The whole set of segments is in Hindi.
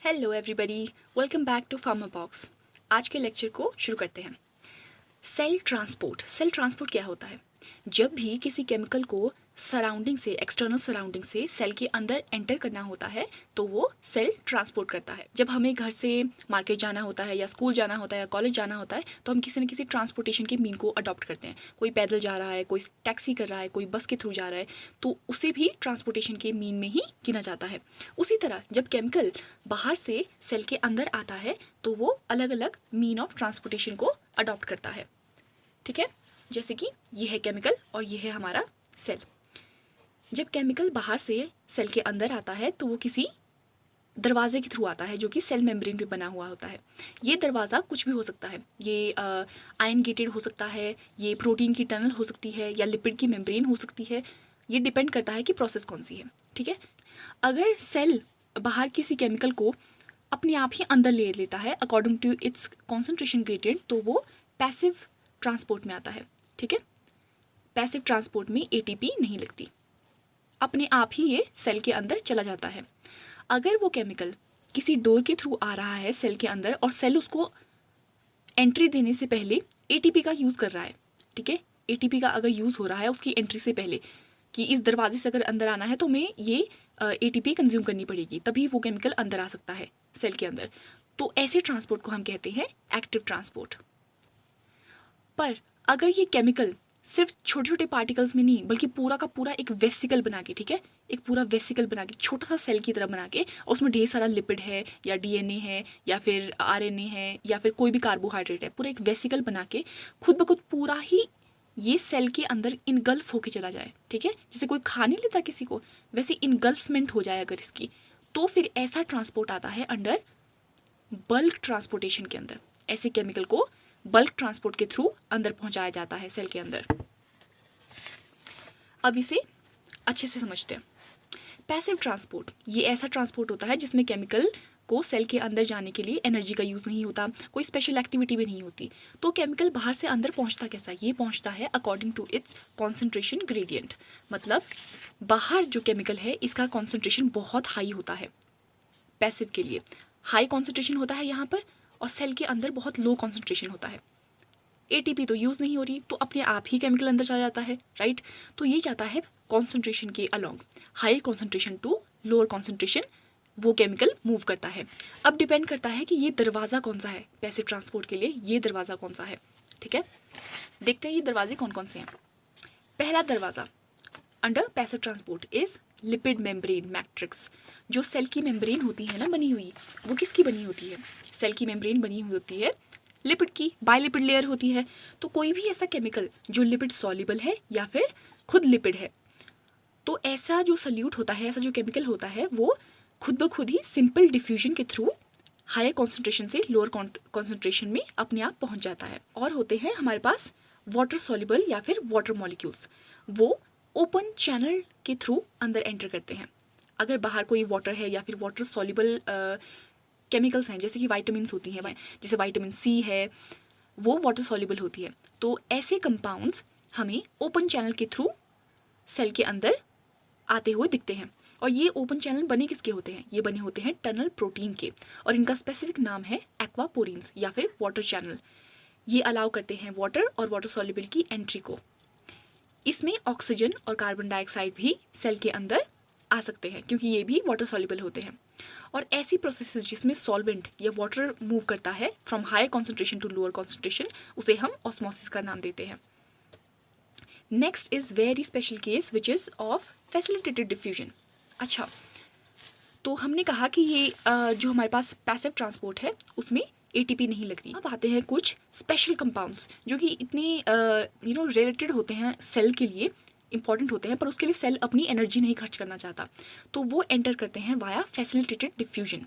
Hello everybody, welcome back to Pharma Box. आज के लेक्चर को शुरू करते हैं। सेल ट्रांसपोर्ट क्या होता है? जब भी किसी केमिकल को सराउंडिंग से, एक्सटर्नल सराउंडिंग से सेल के अंदर एंटर करना होता है तो वो सेल ट्रांसपोर्ट करता है। जब हमें घर से मार्केट जाना होता है या स्कूल जाना होता है या कॉलेज जाना होता है तो हम किसी न किसी ट्रांसपोर्टेशन के मीन को अडॉप्ट करते हैं। कोई पैदल जा रहा है, कोई टैक्सी कर रहा है, कोई बस के थ्रू जा रहा है, तो उसे भी ट्रांसपोर्टेशन के मीन में ही गिना जाता है। उसी तरह जब केमिकल बाहर से सेल के अंदर आता है तो वो अलग अलग मीन ऑफ ट्रांसपोर्टेशन को अडॉप्ट करता है। ठीक है, जैसे कि ये है केमिकल और ये है हमारा सेल। जब केमिकल बाहर से सेल के अंदर आता है तो वो किसी दरवाजे के थ्रू आता है जो कि सेल मेम्ब्रेन पे बना हुआ होता है। ये दरवाज़ा कुछ भी हो सकता है, ये आयन गेटेड हो सकता है, ये प्रोटीन की टनल हो सकती है या लिपिड की मेम्ब्रेन हो सकती है। ये डिपेंड करता है कि प्रोसेस कौन सी है। ठीक है, अगर सेल बाहर किसी केमिकल को अपने आप ही अंदर ले लेता है according to its concentration gradient तो वो पैसिव ट्रांसपोर्ट में आता है। ठीक है, पैसिव ट्रांसपोर्ट में एटीपी नहीं लगती, अपने आप ही ये सेल के अंदर चला जाता है। अगर वो केमिकल किसी डोर के थ्रू आ रहा है सेल के अंदर और सेल उसको एंट्री देने से पहले एटीपी का यूज़ कर रहा है, ठीक है, एटीपी का अगर यूज़ हो रहा है उसकी एंट्री से पहले कि इस दरवाजे से अगर अंदर आना है तो हमें ये एटीपी कंज्यूम करनी पड़ेगी, तभी वो केमिकल अंदर आ सकता है सेल के अंदर। तो ऐसे ट्रांसपोर्ट को हम कहते हैं एक्टिव ट्रांसपोर्ट। पर अगर ये केमिकल सिर्फ छोटे छोटे पार्टिकल्स में नहीं बल्कि पूरा का पूरा एक वेसिकल बना के, ठीक है, एक पूरा वेसिकल बना के, छोटा सा सेल की तरह बना के, और उसमें ढेर सारा लिपिड है या डीएनए है या फिर आरएनए है या फिर कोई भी कार्बोहाइड्रेट है, पूरा एक वेसिकल बना के खुद ब खुद पूरा ही ये सेल के अंदर इनगल्फ होके चला जाए, ठीक है, जैसे कोई खा नहीं लेता किसी को, वैसे इनगल्फमेंट हो जाए अगर इसकी, तो फिर ऐसा ट्रांसपोर्ट आता है अंडर बल्क ट्रांसपोर्टेशन के अंदर। ऐसे केमिकल को बल्क ट्रांसपोर्ट के थ्रू अंदर पहुंचाया जाता है सेल के अंदर। अब इसे अच्छे से समझते हैं। पैसिव ट्रांसपोर्ट ये ऐसा ट्रांसपोर्ट होता है जिसमें केमिकल को सेल के अंदर जाने के लिए एनर्जी का यूज़ नहीं होता, कोई स्पेशल एक्टिविटी भी नहीं होती। तो केमिकल बाहर से अंदर पहुंचता कैसा? ये पहुंचता है according to its concentration gradient. मतलब बाहर जो केमिकल है इसका कॉन्सेंट्रेशन बहुत हाई होता है, पैसिव के लिए हाई कॉन्सेंट्रेशन होता है यहाँ पर, और सेल के अंदर बहुत लो कॉन्सेंट्रेशन होता है। एटीपी तो यूज़ नहीं हो रही तो अपने आप ही केमिकल अंदर चला जाता है, राइट। तो ये जाता है कॉन्सेंट्रेशन के along, high concentration to lower concentration वो केमिकल मूव करता है। अब डिपेंड करता है कि ये दरवाज़ा कौन सा है पैसिव ट्रांसपोर्ट के लिए, ये दरवाज़ा कौन सा है। ठीक है, देखते हैं ये दरवाजे कौन कौन से हैं। पहला दरवाज़ा under passive transport is lipid membrane matrix. जो सेल की मेम्ब्रेन होती है ना बनी हुई, वो किसकी बनी होती है? सेल की मेम्ब्रेन बनी हुई होती है लिपिड की, बायलिपिड लेयर होती है। तो कोई भी ऐसा केमिकल जो लिपिड सॉल्युबल है या फिर खुद लिपिड है, तो ऐसा जो सल्यूट होता है, ऐसा जो केमिकल होता है, वो खुद ब खुद ही सिंपल डिफ्यूजन के थ्रू हायर कॉन्सेंट्रेशन से लोअर कॉन्सेंट्रेशन में अपने आप पहुंच जाता है। और होते हैं हमारे पास वाटर सॉल्युबल या फिर वाटर मॉलिक्यूल्स, वो ओपन चैनल के थ्रू अंदर एंटर करते हैं। अगर बाहर कोई वाटर है या फिर वाटर सॉल्युबल केमिकल्स हैं, जैसे कि वाइटामिन्स होती हैं, जैसे वाइटामिन सी है, वो वाटर सॉल्युबल होती है। तो ऐसे कंपाउंड्स हमें ओपन चैनल के थ्रू सेल के अंदर आते हुए दिखते हैं। और ये ओपन चैनल बने किसके होते हैं? ये बने होते हैं टनल प्रोटीन के, और इनका स्पेसिफिक नाम है एक्वापोरिन्स या फिर वाटर चैनल। ये अलाउ करते हैं वाटर और वाटर सॉल्युबल की एंट्री को। इसमें ऑक्सीजन और कार्बन डाइऑक्साइड भी सेल के अंदर आ सकते हैं क्योंकि ये भी वाटर सॉल्युबल होते हैं। और ऐसी प्रोसेसेस जिसमें सॉल्वेंट या वाटर मूव करता है from higher concentration to lower concentration, उसे हम ऑस्मोसिस का नाम देते हैं। Next is very special case which is of facilitated diffusion. अच्छा, तो हमने कहा कि ये जो हमारे पास पैसिव ट्रांसपोर्ट है उसमें एटीपी नहीं लग रही। अब आते हैं कुछ स्पेशल कंपाउंड्स जो कि इतने रिलेटेड होते हैं सेल के लिए, इंपॉर्टेंट होते हैं, पर उसके लिए सेल अपनी एनर्जी नहीं खर्च करना चाहता, तो वो एंटर करते हैं via facilitated diffusion.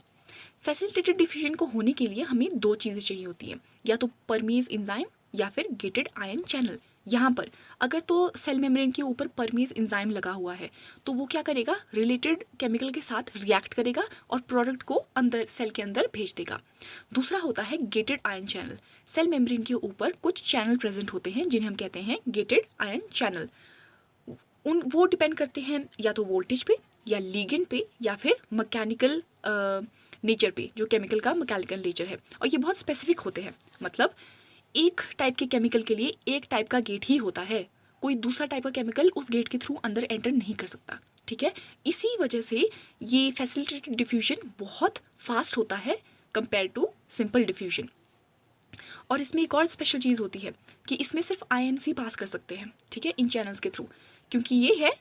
Facilitated diffusion को होने के लिए हमें दो चीज़ें चाहिए होती हैं, या तो परमेज एंजाइम या फिर गेटेड आयन चैनल। यहाँ पर अगर तो सेल मेम्ब्रेन के ऊपर परमेज एंजाइम लगा हुआ है तो वो क्या करेगा? रिलेटेड केमिकल के साथ रिएक्ट करेगा और प्रोडक्ट को अंदर सेल के अंदर भेज देगा। दूसरा होता है gated ion channel. Cell membrane के ऊपर कुछ चैनल प्रेजेंट होते हैं जिन्हें हम कहते हैं गेटेड आयन चैनल। वो डिपेंड करते हैं या तो वोल्टेज पे या लिगेंड पे या फिर मैकेनिकल नेचर पे, जो केमिकल का मैकेनिकल नेचर है, और ये बहुत स्पेसिफिक होते हैं। मतलब एक टाइप के केमिकल के लिए एक टाइप का गेट ही होता है, कोई दूसरा टाइप का केमिकल उस गेट के थ्रू अंदर एंटर नहीं कर सकता, ठीक है। इसी वजह से ये फैसिलिटेटेड डिफ्यूजन बहुत फास्ट होता है कंपेयर टू सिंपल डिफ्यूजन। और इसमें एक और स्पेशल चीज़ होती है कि इसमें सिर्फ आयन्स ही पास कर सकते हैं, ठीक है, इन चैनल्स के थ्रू, क्योंकि ये है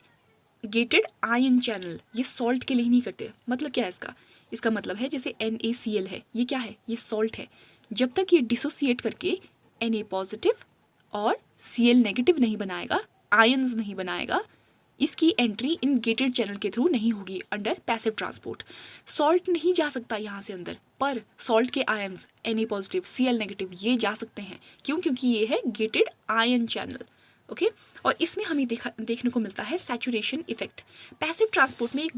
गेटेड आयन चैनल, ये सॉल्ट के लिए नहीं करते। मतलब क्या है इसका मतलब है जैसे NaCl है, ये क्या है, ये सॉल्ट है। जब तक ये डिसोसिएट करके Na पॉजिटिव और Cl नेगेटिव नहीं बनाएगा, आयन्स नहीं बनाएगा, इसकी एंट्री इन गेटेड चैनल के थ्रू नहीं होगी अंडर पैसिव ट्रांसपोर्ट। सॉल्ट नहीं जा सकता यहाँ से अंदर, पर सॉल्ट के ions Na positive Cl negative ये जा सकते हैं। क्यों? क्योंकि ये है गेटेड आयन चैनल, ओके। और इसमें हमें देखने को मिलता है सैचुरेशन इफेक्ट। पैसिव ट्रांसपोर्ट में एक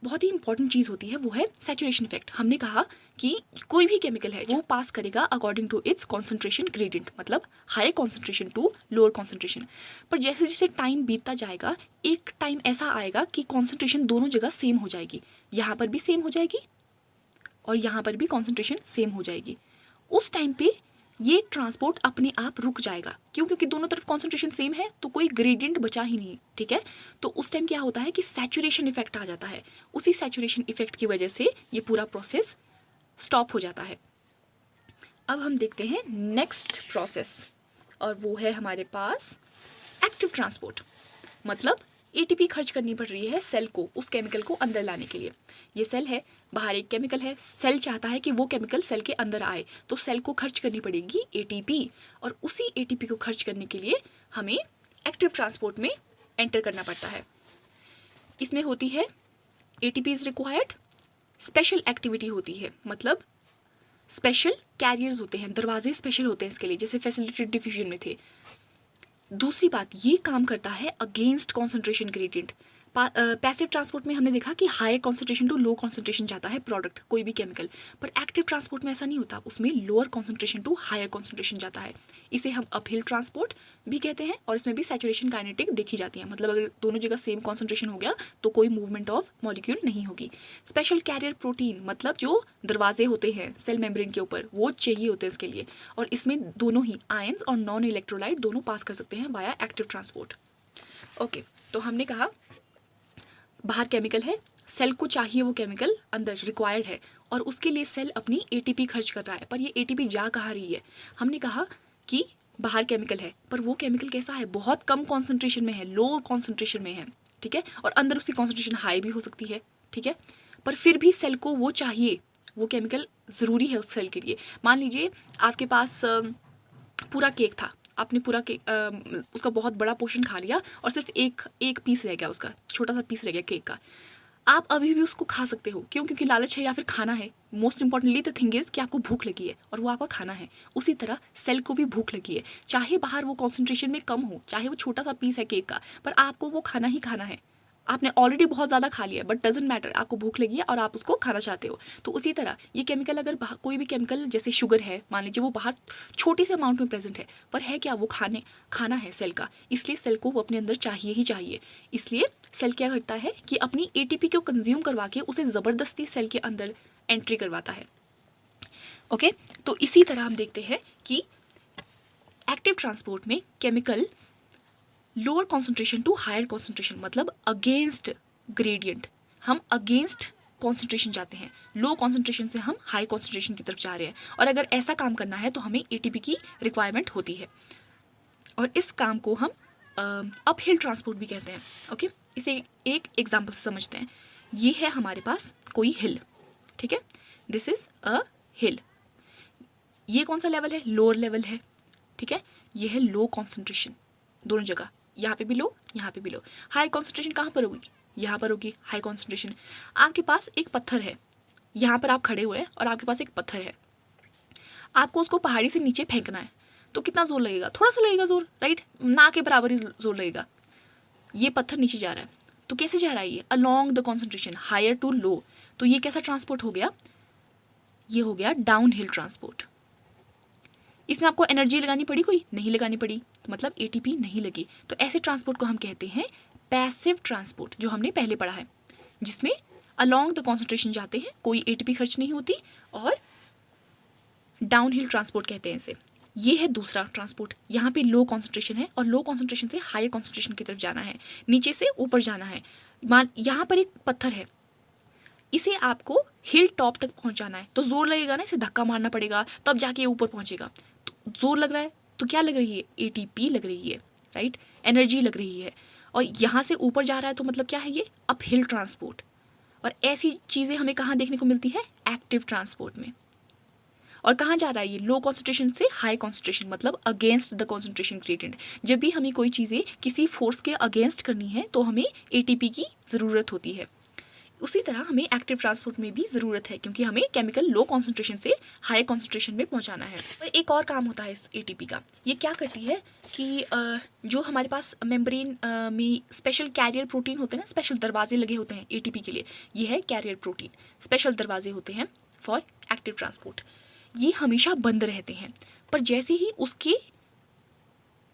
बहुत ही इंपॉर्टेंट चीज़ होती है, वो है सैचुरेशन इफेक्ट। हमने कहा कि कोई भी केमिकल है वो पास करेगा according to its concentration gradient, मतलब higher concentration to lower concentration. पर जैसे जैसे टाइम बीतता जाएगा, एक टाइम ऐसा आएगा कि कॉन्सेंट्रेशन दोनों जगह सेम हो जाएगी, यहाँ पर भी सेम हो जाएगी और यहाँ पर भी कॉन्सेंट्रेशन सेम हो जाएगी। उस टाइम पे ये ट्रांसपोर्ट अपने आप रुक जाएगा। क्यों? क्योंकि दोनों तरफ कॉन्सेंट्रेशन सेम है, तो कोई ग्रेडियंट बचा ही नहीं, ठीक है। तो उस टाइम क्या होता है कि सैचुरेशन इफेक्ट आ जाता है। उसी सैचुरेशन इफेक्ट की वजह से ये पूरा प्रोसेस स्टॉप हो जाता है। अब हम देखते हैं नेक्स्ट प्रोसेस, और वो है हमारे पास एक्टिव ट्रांसपोर्ट। मतलब ATP खर्च करनी पड़ रही है सेल को उस केमिकल को अंदर लाने के लिए। ये सेल है, बाहर एक केमिकल है, सेल चाहता है कि वो केमिकल सेल के अंदर आए, तो सेल को खर्च करनी पड़ेगी ATP, और उसी ATP को खर्च करने के लिए हमें एक्टिव ट्रांसपोर्ट में एंटर करना पड़ता है। इसमें होती है ATP is required, special activity होती है, मतलब स्पेशल कैरियर्स होते हैं, दरवाजे स्पेशल होते हैं इसके लिए, जैसे फैसिलिटेटेड डिफ्यूजन में थे। दूसरी बात, ये काम करता है against concentration gradient. Passive transport में हमने देखा कि higher concentration to low concentration जाता है प्रोडक्ट, कोई भी केमिकल, पर एक्टिव ट्रांसपोर्ट में ऐसा नहीं होता, उसमें lower concentration to higher concentration जाता है। इसे हम अपहिल ट्रांसपोर्ट भी कहते हैं, और इसमें भी सैचुरेशन काइनेटिक देखी जाती है। मतलब अगर दोनों जगह सेम कॉन्सेंट्रेशन हो गया तो कोई मूवमेंट ऑफ मॉलिक्यूल नहीं होगी। स्पेशल कैरियर प्रोटीन, मतलब जो दरवाजे होते हैं सेल मेम्ब्रेन के ऊपर, वो चाहिए होते हैं इसके लिए, और इसमें दोनों ही आयंस और नॉन इलेक्ट्रोलाइट दोनों पास कर सकते हैं वाया एक्टिव ट्रांसपोर्ट, ओके। तो हमने कहा बाहर केमिकल है, सेल को चाहिए वो केमिकल अंदर रिक्वायर्ड है, और उसके लिए सेल अपनी ATP खर्च कर रहा है। पर ये ATP जा कहाँ रही है? हमने कहा कि बाहर केमिकल है, पर वो केमिकल कैसा है? बहुत कम कॉन्सेंट्रेशन में है, लो कॉन्सेंट्रेशन में है, ठीक है, और अंदर उसकी कॉन्सेंट्रेशन हाई भी हो सकती है, ठीक है। पर फिर भी सेल को वो चाहिए, वो केमिकल ज़रूरी है उस सेल के लिए। मान लीजिए आपके पास पूरा केक था, आपने पूरा केक उसका बहुत बड़ा पोर्शन खा लिया और सिर्फ एक पीस रह गया, उसका छोटा सा पीस रह गया केक का। आप अभी भी उसको खा सकते हो, क्यों? क्योंकि लालच है या फिर खाना है। Most importantly the thing is कि आपको भूख लगी है और वो आपका खाना है। उसी तरह सेल को भी भूख लगी है, चाहे बाहर वो कॉन्सेंट्रेशन में कम हो, चाहे वो छोटा सा पीस है केक का, पर आपको वो खाना ही खाना है। आपने ऑलरेडी बहुत ज़्यादा खा लिया है, बट डजेंट मैटर, आपको भूख लगी है और आप उसको खाना चाहते हो। तो उसी तरह ये केमिकल, अगर कोई भी केमिकल जैसे शुगर है, मान लीजिए वो बाहर छोटे से अमाउंट में प्रेजेंट है, पर है क्या? वो खाना है सेल का, इसलिए सेल को वो अपने अंदर चाहिए ही चाहिए। इसलिए सेल क्या करता है कि अपनी ATP को कंज्यूम करवा के उसे ज़बरदस्ती सेल के अंदर एंट्री करवाता है, ओके। तो इसी तरह हम देखते हैं कि एक्टिव ट्रांसपोर्ट में chemical lower concentration to higher concentration, मतलब अगेंस्ट ग्रेडियंट, हम अगेंस्ट कॉन्सेंट्रेशन जाते हैं, लो कॉन्सेंट्रेशन से हम हाई कॉन्सेंट्रेशन की तरफ जा रहे हैं। और अगर ऐसा काम करना है तो हमें ATP की रिक्वायरमेंट होती है, और इस काम को हम अपहिल ट्रांसपोर्ट भी कहते हैं, ओके। इसे एक एग्जाम्पल से समझते हैं। ये है हमारे पास कोई हिल, ठीक है, दिस इज अ हिल। ये कौन सा लेवल है? लोअर लेवल है, ठीक है। ये है लो कॉन्सेंट्रेशन दोनों जगह, यहाँ पे भी लो, यहाँ पे भी लो। हाई कॉन्सेंट्रेशन कहाँ पर होगी? यहाँ पर होगी हाई कॉन्सेंट्रेशन। आपके पास एक पत्थर है, यहाँ पर आप खड़े हुए हैं और आपके पास एक पत्थर है, आपको उसको पहाड़ी से नीचे फेंकना है, तो कितना जोर लगेगा? थोड़ा सा लगेगा जोर, राइट, ना के बराबर ही जोर लगेगा। ये पत्थर नीचे जा रहा है, तो कैसे जा रहा है? ये along the concentration, higher to low. तो ये कैसा ट्रांसपोर्ट हो गया? ये हो गया डाउन हिल ट्रांसपोर्ट। इसमें आपको एनर्जी लगानी पड़ी? कोई नहीं लगानी पड़ी, मतलब ATP नहीं लगी। तो ऐसे ट्रांसपोर्ट को हम कहते हैं पैसिव ट्रांसपोर्ट, जो हमने पहले पढ़ा है, जिसमें अलोंग द कॉन्सेंट्रेशन जाते हैं, कोई एटीपी खर्च नहीं होती, और डाउन हिल ट्रांसपोर्ट कहते हैं इसे। ये है दूसरा ट्रांसपोर्ट, यहाँ पे लो कॉन्सेंट्रेशन है और लो कॉन्सेंट्रेशन से हायर कॉन्सेंट्रेशन की तरफ जाना है, नीचे से ऊपर जाना है। मान यहाँ पर एक पत्थर है, इसे आपको हिल टॉप तक पहुँचाना है, तो जोर लगेगा ना, इसे धक्का मारना पड़ेगा तब जाके ऊपर पहुँचेगा। तो जोर लग रहा है तो क्या लग रही है, एटीपी लग रही है, राइट, एनर्जी लग रही है। और यहाँ से ऊपर जा रहा है तो मतलब क्या है, ये अप हिल ट्रांसपोर्ट। और ऐसी चीज़ें हमें कहाँ देखने को मिलती है, एक्टिव ट्रांसपोर्ट में। और कहाँ जा रहा है ये, लो कॉन्सेंट्रेशन से हाई कॉन्सेंट्रेशन, मतलब अगेंस्ट द कॉन्सेंट्रेशन ग्रेडियंट। जब भी हमें कोई चीज़ें किसी फोर्स के अगेंस्ट करनी है तो हमें एटीपी की ज़रूरत होती है। उसी तरह हमें एक्टिव ट्रांसपोर्ट में भी ज़रूरत है, क्योंकि हमें केमिकल लो कॉन्सेंट्रेशन से हाई कॉन्सेंट्रेशन में पहुंचाना है। और एक और काम होता है इस एटीपी का, ये क्या करती है कि जो हमारे पास मेम्ब्रेन में स्पेशल कैरियर प्रोटीन होते हैं ना, स्पेशल दरवाजे लगे होते हैं एटीपी के लिए, ये है कैरियर प्रोटीन, स्पेशल दरवाजे होते हैं फॉर एक्टिव ट्रांसपोर्ट। ये हमेशा बंद रहते हैं, पर जैसे ही उसके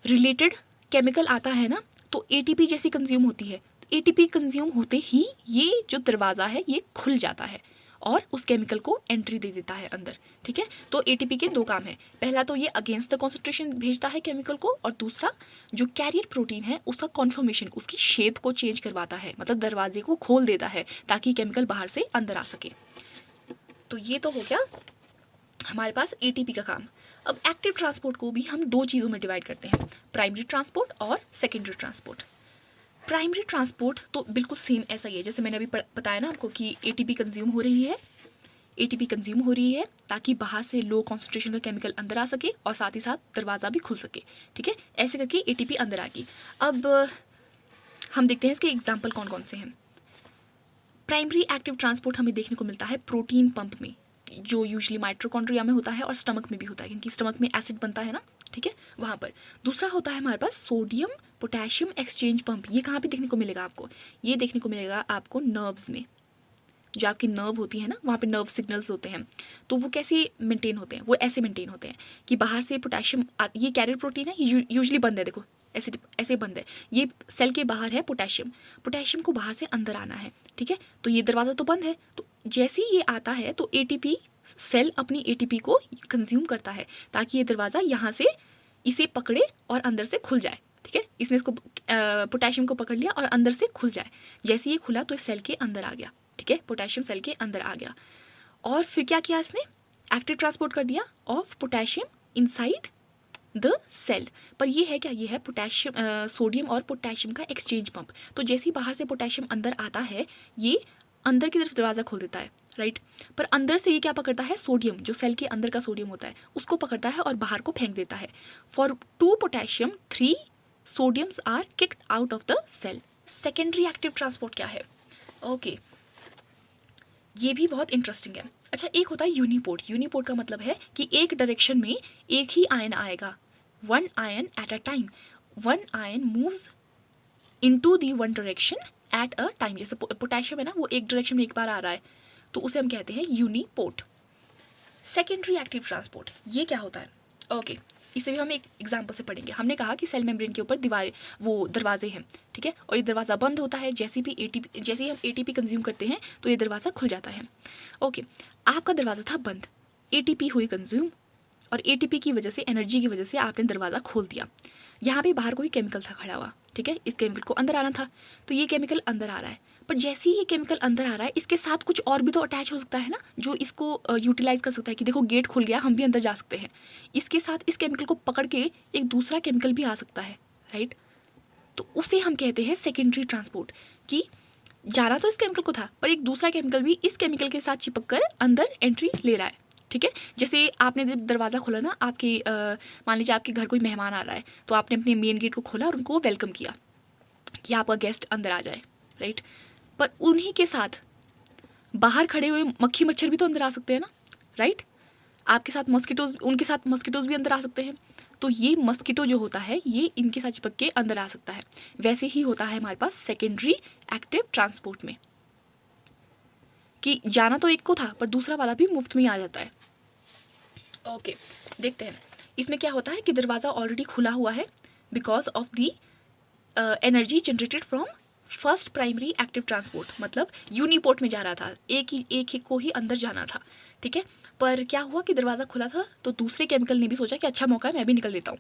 रिलेटेड केमिकल आता है ना, तो एटीपी जैसी कंज्यूम होती है, एटीपी कंज्यूम होते ही ये जो दरवाज़ा है ये खुल जाता है और उस केमिकल को एंट्री दे देता है अंदर, ठीक है। तो एटीपी के दो काम है, पहला तो ये अगेंस्ट द कॉन्सेंट्रेशन भेजता है केमिकल को, और दूसरा जो कैरियर प्रोटीन है उसका कॉन्फर्मेशन, उसकी शेप को चेंज करवाता है, मतलब दरवाजे को खोल देता है ताकि केमिकल बाहर से अंदर आ सके। तो ये तो हो गया हमारे पास एटीपी का काम। अब एक्टिव ट्रांसपोर्ट को भी हम दो चीज़ों में डिवाइड करते हैं, प्राइमरी ट्रांसपोर्ट और सेकेंडरी ट्रांसपोर्ट। प्राइमरी ट्रांसपोर्ट तो बिल्कुल सेम ऐसा ही है, जैसे मैंने अभी बताया ना आपको कि एटीपी कंज्यूम हो रही है, एटीपी कंज्यूम हो रही है ताकि बाहर से लो कॉन्सेंट्रेशन का केमिकल अंदर आ सके और साथ ही साथ दरवाज़ा भी खुल सके, ठीक है। ऐसे करके एटीपी अंदर आ गई। अब हम देखते हैं इसके एग्जाम्पल कौन कौन से हैं। प्राइमरी एक्टिव ट्रांसपोर्ट हमें देखने को मिलता है प्रोटीन पंप में, जो यूजली माइटोकॉन्ड्रिया में होता है और स्टमक में भी होता है, क्योंकि स्टमक में एसिड बनता है ना, ठीक है, वहाँ पर। दूसरा होता है हमारे पास सोडियम पोटेशियम एक्सचेंज पंप। ये कहाँ पे देखने को मिलेगा आपको, ये देखने को मिलेगा आपको नर्व्स में, जो आपकी नर्व होती है ना, वहाँ पे नर्व सिग्नल्स होते हैं। तो वो कैसे मेंटेन होते हैं, वो ऐसे मेंटेन होते हैं कि बाहर से पोटेशियम, ये कैरियर प्रोटीन है, ये यूजली बंद है, देखो ऐसे ऐसे बंद है, ये सेल के बाहर है पोटेशियम, पोटेशियम को बाहर से अंदर आना है, ठीक है। तो ये दरवाज़ा तो बंद है, तो जैसे ही ये आता है तो एटीपी सेल अपनी एटीपी को कंज्यूम करता है ताकि ये दरवाज़ा यहाँ से इसे पकड़े और अंदर से खुल जाए, ठीक है। इसने इसको पोटेशियम को पकड़ लिया और अंदर से खुल जाए। जैसे ये खुला तो इस सेल के अंदर आ गया, ठीक है, पोटेशियम सेल के अंदर आ गया। और फिर क्या किया इसने, एक्टिव ट्रांसपोर्ट कर दिया of potassium inside the cell. पर ये है क्या, ये है पोटेशियम सोडियम और पोटेशियम का एक्सचेंज पंप। तो जैसे ही बाहर से पोटेशियम अंदर आता है, ये अंदर की तरफ दरवाज़ा खोल देता है, राइट। पर अंदर से ये क्या पकड़ता है, सोडियम, जो सेल के अंदर का सोडियम होता है उसको पकड़ता है और बाहर को फेंक देता है। For 2 potassium 3 sodiums are kicked out of the cell. Secondary active transport क्या है, ओके, ये भी बहुत इंटरेस्टिंग है। अच्छा, एक होता है यूनिपोर्ट। यूनिपोर्ट का मतलब है कि एक डायरेक्शन में एक ही आयन आएगा, 1 ion at a time. 1 ion moves into the 1 direction at a time. जैसे पोटेशियम है ना, वो एक डायरेक्शन में एक बार आ रहा है, तो उसे हम कहते हैं यूनिपोर्ट। सेकेंडरी एक्टिव ट्रांसपोर्ट, ये क्या होता है, ओके, इसे भी हम एक एग्जाम्पल से पढ़ेंगे। हमने कहा कि सेल मेम्ब्रेन के ऊपर दीवारें, वो दरवाजे हैं, ठीक है, और ये दरवाज़ा बंद होता है जैसे ही हम एटीपी कंज्यूम करते हैं तो ये दरवाज़ा खुल जाता है। ओके, आपका दरवाज़ा था बंद, एटीपी हुई कंज्यूम, और एटीपी की वजह से, एनर्जी की वजह से आपने दरवाज़ा खोल दिया। यहाँ पे बाहर कोई केमिकल था खड़ा हुआ, ठीक है, इस केमिकल को अंदर आना था, तो ये केमिकल अंदर आ रहा है। पर जैसे ही ये केमिकल अंदर आ रहा है, इसके साथ कुछ और भी तो अटैच हो सकता है ना, जो इसको यूटिलाइज कर सकता है कि देखो गेट खुल गया, हम भी अंदर जा सकते हैं। इसके साथ इस केमिकल को पकड़ के एक दूसरा केमिकल भी आ सकता है, राइट। तो उसे हम कहते हैं सेकेंडरी ट्रांसपोर्ट, कि जाना तो इस केमिकल को था पर एक दूसरा केमिकल भी इस केमिकल के साथ चिपक कर अंदर एंट्री ले रहा है, ठीक है। जैसे आपने जब दरवाज़ा खोला ना, आपके मान लीजिए आपके घर कोई मेहमान आ रहा है, तो आपने अपने मेन गेट को खोला और उनको वेलकम किया कि आपका गेस्ट अंदर आ जाए, राइट। पर उन्हीं के साथ बाहर खड़े हुए मक्खी मच्छर भी तो अंदर आ सकते हैं ना, राइट। आपके साथ मस्कीटोज, उनके साथ मस्कीटोज भी अंदर आ सकते हैं। तो ये मस्कीटो जो होता है ये इनके साथ चिपक के अंदर आ सकता है। वैसे ही होता है हमारे पास सेकेंडरी एक्टिव ट्रांसपोर्ट में, कि जाना तो एक को था पर दूसरा वाला भी मुफ्त में ही आ जाता है। ओके, देखते हैं इसमें क्या होता है कि दरवाज़ा ऑलरेडी खुला हुआ है because of the energy generated from first primary active transport मतलब यूनिपोर्ट में जा रहा था, एक ही को ही अंदर जाना था, ठीक है। पर क्या हुआ कि दरवाज़ा खुला था तो दूसरे केमिकल ने भी सोचा कि अच्छा मौका है, मैं भी निकल लेता हूँ।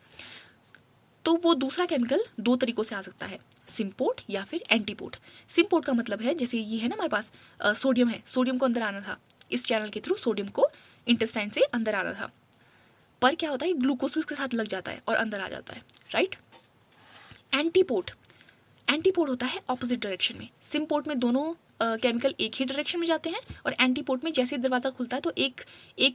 तो वो दूसरा केमिकल दो तरीक़ों से आ सकता है, सिम्पोर्ट या फिर एंटीपोर्ट। सिम्पोर्ट का मतलब है जैसे ये है ना हमारे पास सोडियम है, सोडियम को अंदर आना था, इस चैनल के थ्रू सोडियम को इंटेस्टाइन से अंदर आना था, पर क्या होता है ग्लूकोज भी उसके साथ लग जाता है और अंदर आ जाता है, राइट। एंटीपोर्ट, एंटीपोर्ट होता है ऑपोजिट डायरेक्शन में। सिम्पोर्ट में दोनों केमिकल एक ही डायरेक्शन में जाते हैं, और एंटीपोर्ट में जैसे दरवाज़ा खुलता है तो एक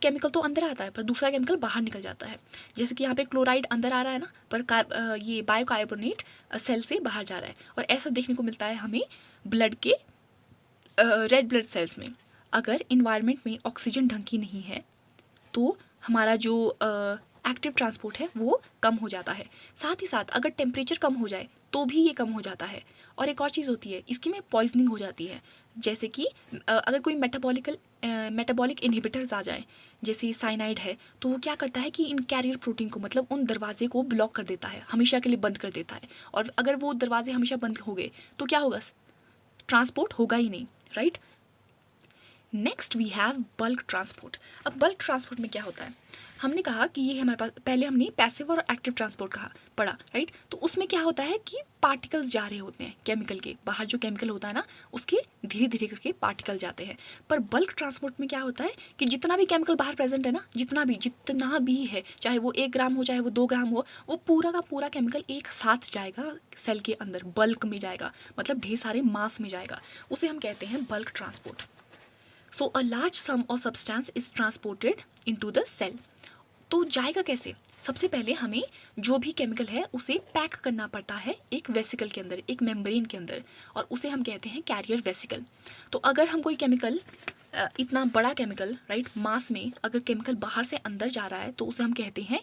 केमिकल तो अंदर आता है पर दूसरा केमिकल बाहर निकल जाता है। जैसे कि यहाँ पे क्लोराइड अंदर आ रहा है ना, पर ये बायोकार्बोनेट सेल से बाहर जा रहा है। और ऐसा देखने को मिलता है हमें ब्लड के रेड ब्लड सेल्स में। अगर इन्वायरमेंट में ऑक्सीजन ढंग की नहीं है तो हमारा जो एक्टिव ट्रांसपोर्ट है वो कम हो जाता है। साथ ही साथ अगर टेम्परेचर कम हो जाए तो भी ये कम हो जाता है। और एक और चीज़ होती है, इसकी में पॉइजनिंग हो जाती है। जैसे कि अगर कोई मेटाबॉलिक इनहिबिटर्स आ जाए, जैसे साइनाइड है, तो वो क्या करता है कि इन कैरियर प्रोटीन को, मतलब उन दरवाजे को ब्लॉक कर देता है, हमेशा के लिए बंद कर देता है। और अगर वो दरवाजे हमेशा बंद हो गए तो क्या होगा, ट्रांसपोर्ट होगा ही नहीं, right. Next we have bulk transport. अब बल्क ट्रांसपोर्ट में क्या होता है, हमने कहा कि ये हमारे पास, पहले हमने पैसिव और एक्टिव ट्रांसपोर्ट पढ़ा, राइट। तो उसमें क्या होता है कि पार्टिकल्स जा रहे होते हैं केमिकल के बाहर, जो केमिकल होता है ना उसके धीरे धीरे करके पार्टिकल जाते हैं। पर बल्क ट्रांसपोर्ट में क्या होता है कि जितना भी केमिकल बाहर प्रेजेंट है ना, जितना भी है, चाहे वो 1 ग्राम हो चाहे वो 2 ग्राम हो, वो पूरा का पूरा केमिकल एक साथ जाएगा सेल के अंदर, बल्क में जाएगा, मतलब ढेर सारे मास में जाएगा। उसे हम कहते हैं bulk transport. So a large sum of substance is transported into the cell. तो जाएगा कैसे? सबसे पहले हमें जो भी केमिकल है उसे पैक करना पड़ता है एक वेसिकल के अंदर, एक मेम्ब्रेन के अंदर, और उसे हम कहते हैं कैरियर वेसिकल। तो अगर हम कोई केमिकल, इतना बड़ा केमिकल, राइट, मास में अगर केमिकल बाहर से अंदर जा रहा है तो उसे हम कहते हैं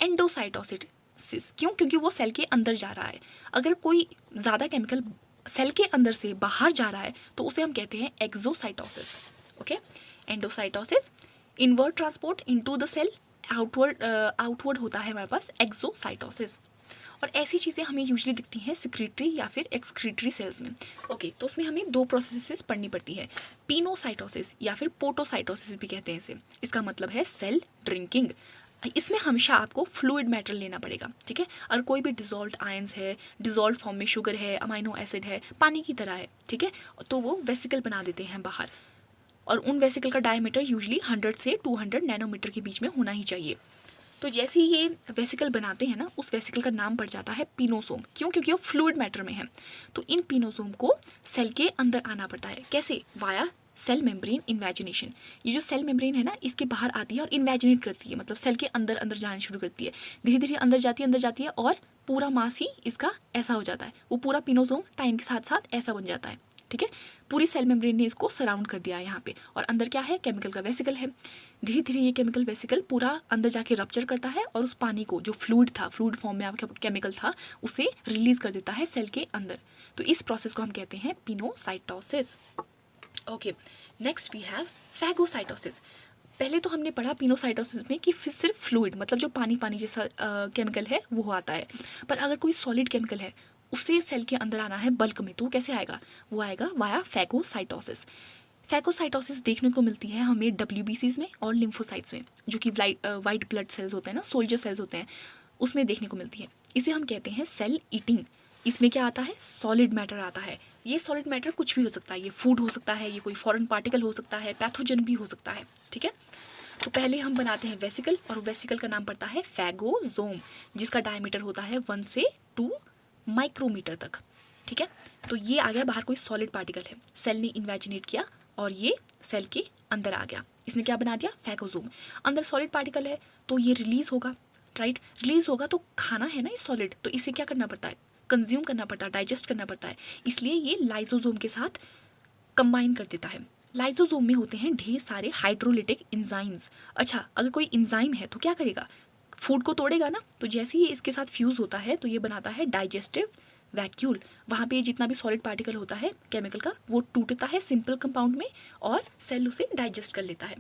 एंडोसाइटोसिस। क्यों? क्योंकि वो सेल के अंदर जा रहा है। अगर कोई ज़्यादा केमिकल सेल के अंदर से बाहर जा रहा है तो उसे हम कहते हैं exocytosis. Okay, endocytosis, inward transport into the cell, outward होता है हमारे पास एक्सोसाइटोसिस। और ऐसी चीज़ें हमें यूजुअली दिखती हैं सिक्रीटरी या फिर एक्सक्रीटरी सेल्स में। ओके, तो उसमें हमें 2 प्रोसेसेस पढ़नी पड़ती है, पिनोसाइटोसिस या फिर पोटोसाइटोसिस भी कहते हैं इसे। इसका मतलब है सेल ड्रिंकिंग। इसमें हमेशा आपको फ्लूइड मैटर लेना पड़ेगा, ठीक है। और कोई भी डिजॉल्व्ड आयंस है, डिजॉल्व फॉर्म में शुगर है, अमाइनो एसिड है, पानी की तरह है, ठीक है, तो वो वेसिकल बना देते हैं बाहर। और उन वेसिकल का डायमीटर यूजुअली 100 से 200 नैनोमीटर के बीच में होना ही चाहिए। तो जैसे ही ये वेसिकल बनाते हैं ना, उस वेसिकल का नाम पड़ जाता है पिनोसोम। क्यों? क्योंकि वो फ्लूइड मैटर में है। तो इन पिनोसोम को सेल के अंदर आना पड़ता है। कैसे? Via cell membrane invagination. ये जो सेल मेम्ब्रेन है ना, इसके बाहर आती है और इन्वेजिनेट करती है, मतलब सेल के अंदर अंदर जाना शुरू करती है। धीरे धीरे अंदर जाती है और पूरा मास ही इसका ऐसा हो जाता है। वो पूरा पिनोसोम टाइम के साथ साथ ऐसा बन जाता है, ठीक है। पूरी सेल मेम्ब्रेन ने इसको सराउंड कर दिया है यहाँ पे। और अंदर क्या है? केमिकल का वेसिकल है। धीरे धीरे ये केमिकल वेसिकल पूरा अंदर जाके रप्चर करता है और उस पानी को, जो फ्लूइड फॉर्म में आपका केमिकल था, उसे रिलीज कर देता है सेल के अंदर। तो इस प्रोसेस को हम कहते हैं pinocytosis. Okay, next we have phagocytosis. पहले तो हमने पढ़ा पिनोसाइटोसिस में कि सिर्फ फ्लूइड, मतलब जो पानी जैसा केमिकल है वो आता है। पर अगर कोई सॉलिड केमिकल है उसे सेल के अंदर आना है बल्क में, तो कैसे आएगा? वो आएगा वाया फैगोसाइटोसिस। फैगोसाइटोसिस देखने को मिलती है हमें WBCs में और लिम्फोसाइट्स में, जो कि वाइट ब्लड सेल्स होते हैं ना, सोल्जर सेल्स होते हैं, उसमें देखने को मिलती है। इसे हम कहते हैं सेल ईटिंग। इसमें क्या आता है? सॉलिड मैटर आता है। ये सॉलिड मैटर कुछ भी हो सकता है, ये फूड हो सकता है, ये कोई फॉरेन पार्टिकल हो सकता है, पैथोजन भी हो सकता है, ठीक है। तो पहले हम बनाते हैं वेसिकल, और वेसिकल का नाम पड़ता है फैगोजोम, जिसका डायमीटर होता है 1 से 2 माइक्रोमीटर तक, ठीक है। तो ये आ गया बाहर, कोई सॉलिड पार्टिकल है, सेल ने इन्वेजिनेट किया और ये सेल के अंदर आ गया। इसने क्या बना दिया? फैगोजोम। अंदर सॉलिड पार्टिकल है तो ये रिलीज होगा, राइट। रिलीज होगा तो खाना है ना ये सॉलिड, तो इसे क्या करना पड़ता है? कंज्यूम करना पड़ता है, डाइजेस्ट करना पड़ता है। इसलिए ये लाइसोसोम के साथ कंबाइन कर देता है। लाइसोसोम में होते हैं ढेर सारे हाइड्रोलिटिक एंजाइम्स। अच्छा, अगर कोई एंजाइम है तो क्या करेगा? फूड को तोड़ेगा ना। तो जैसे ही इसके साथ फ्यूज़ होता है तो ये बनाता है डाइजेस्टिव वैक्यूल। वहाँ पे जितना भी सॉलिड पार्टिकल होता है केमिकल का, वो टूटता है सिंपल कंपाउंड में और सेल उसे डाइजेस्ट कर लेता है।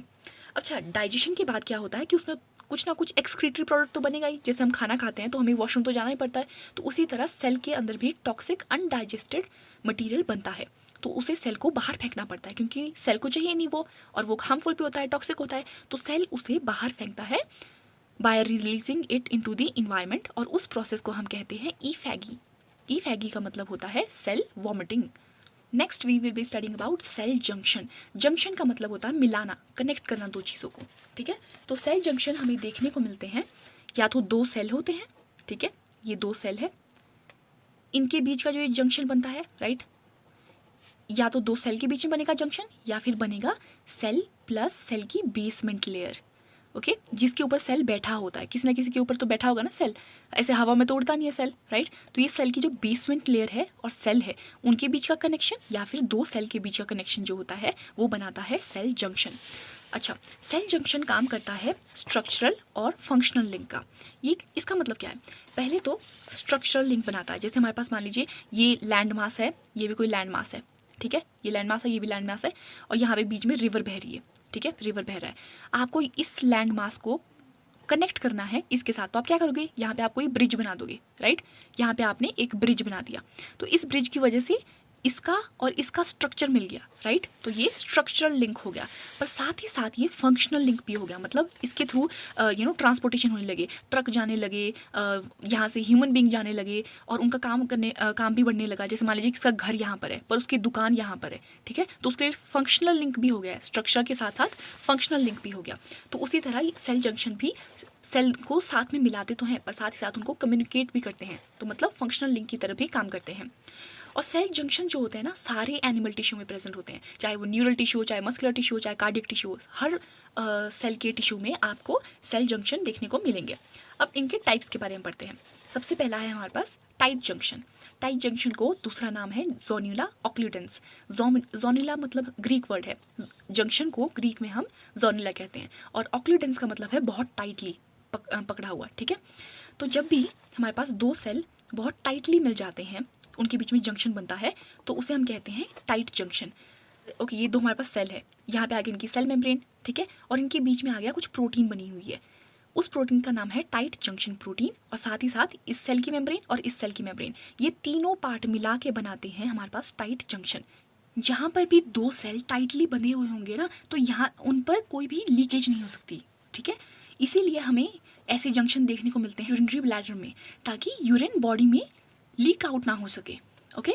अच्छा, डाइजेशन के बाद क्या होता है कि उसमें कुछ ना कुछ एक्सक्रीटरी प्रोडक्ट तो बनेगा ही। जैसे हम खाना खाते हैं तो हमें वॉशरूम तो जाना ही पड़ता है, तो उसी तरह सेल के अंदर भी टॉक्सिक अनडाइजेस्टेड मटेरियल बनता है तो उसे सेल को बाहर फेंकना पड़ता है, क्योंकि सेल को चाहिए नहीं वो, और वो हार्मफुल भी होता है, टॉक्सिक होता है, तो सेल उसे बाहर फेंकता है bye releasing it into the environment, और उस प्रोसेस को हम कहते हैं ईफैगी। ईफैगी का मतलब होता है cell vomiting. Next we will be studying about cell junction. Junction का मतलब होता है मिलाना, कनेक्ट करना दो चीज़ों को, ठीक है। तो सेल जंक्शन हमें देखने को मिलते हैं, या तो दो सेल होते हैं, ठीक है, ये दो सेल है, इनके बीच का जो ये जंक्शन बनता है, राइट, या तो दो सेल के बीच में बनेगा जंक्शन, या फिर बनेगा सेल प्लस सेल की बेसमेंट लेयर, ओके, जिसके ऊपर सेल बैठा होता है, किसी ना किसी के ऊपर तो बैठा होगा ना सेल, ऐसे हवा में तो उड़ता नहीं है सेल, राइट। तो ये सेल की जो बेसमेंट लेयर है और सेल है, उनके बीच का कनेक्शन या फिर दो सेल के बीच का कनेक्शन जो होता है वो बनाता है सेल जंक्शन। अच्छा, सेल जंक्शन काम करता है स्ट्रक्चरल और फंक्शनल लिंक का। ये इसका मतलब क्या है, पहले तो स्ट्रक्चरल लिंक बनाता है, जैसे हमारे पास मान लीजिए ये लैंड मास है, ये भी कोई लैंड मास है, ठीक है, ये लैंड मास है, ये भी लैंड मास है, और यहाँ पे बीच में रिवर बह रही है, ठीक है, रिवर बह रहा है, आपको इस लैंड मास को कनेक्ट करना है इसके साथ, तो आप क्या करोगे, यहाँ पे आप कोई ब्रिज बना दोगे, राइट, यहाँ पे आपने एक ब्रिज बना दिया, तो इस ब्रिज की वजह से इसका और इसका स्ट्रक्चर मिल गया, राइट, तो ये स्ट्रक्चरल लिंक हो गया, पर साथ ही साथ ये फंक्शनल लिंक भी हो गया, मतलब इसके थ्रू ट्रांसपोर्टेशन होने लगे, ट्रक जाने लगे, यहाँ से ह्यूमन बींग जाने लगे, और उनका काम भी बढ़ने लगा, जैसे मान लीजिए इसका घर यहाँ पर है पर उसकी दुकान यहाँ पर है, ठीक है, तो उसके लिए फंक्शनल लिंक भी हो गया है, स्ट्रक्चर के साथ साथ फंक्शनल लिंक भी हो गया। तो उसी तरह सेल जंक्शन भी सेल को साथ में मिलाते तो हैं, पर साथ ही साथ उनको कम्युनिकेट भी करते हैं, तो मतलब फंक्शनल लिंक की तरह भी काम करते हैं। और सेल जंक्शन जो होते हैं ना, सारे एनिमल टिश्यू में प्रेजेंट होते हैं, चाहे वो न्यूरल टिश्यू, चाहे मस्कुलर टिश्यू, चाहे कार्डियक टिश्यू, हर सेल के टिश्यू में आपको सेल जंक्शन देखने को मिलेंगे। अब इनके टाइप्स के बारे में पढ़ते हैं। सबसे पहला है हमारे पास टाइट जंक्शन। टाइट जंक्शन को दूसरा नाम है जोन्युला ऑक्लूडेंस। जोन्युला मतलब ग्रीक वर्ड है, जंक्शन को ग्रीक में हम जोन्युला कहते हैं, और ऑक्लूडेंस का मतलब है बहुत टाइटली पकड़ा हुआ, ठीक है। तो जब भी हमारे पास दो सेल बहुत टाइटली मिल जाते हैं, उनके बीच में जंक्शन बनता है, तो उसे हम कहते हैं टाइट जंक्शन। ओके, ये दो हमारे पास सेल है, यहाँ पे आ गई इनकी सेल मेम्ब्रेन, ठीक है, और इनके बीच में आ गया कुछ प्रोटीन बनी हुई है, उस प्रोटीन का नाम है टाइट जंक्शन प्रोटीन, और साथ ही साथ इस सेल की मेम्ब्रेन और इस सेल की मेम्ब्रेन, ये तीनों पार्ट मिला के बनाते हैं हमारे पास टाइट जंक्शन। जहाँ पर भी दो सेल टाइटली बंधे हुए होंगे ना, तो यहाँ उन पर कोई भी लीकेज नहीं हो सकती, ठीक है, इसीलिए हमें ऐसे जंक्शन देखने को मिलते हैं यूरिनरी ब्लैडर में, ताकि यूरिन बॉडी में लीक आउट ना हो सके, okay.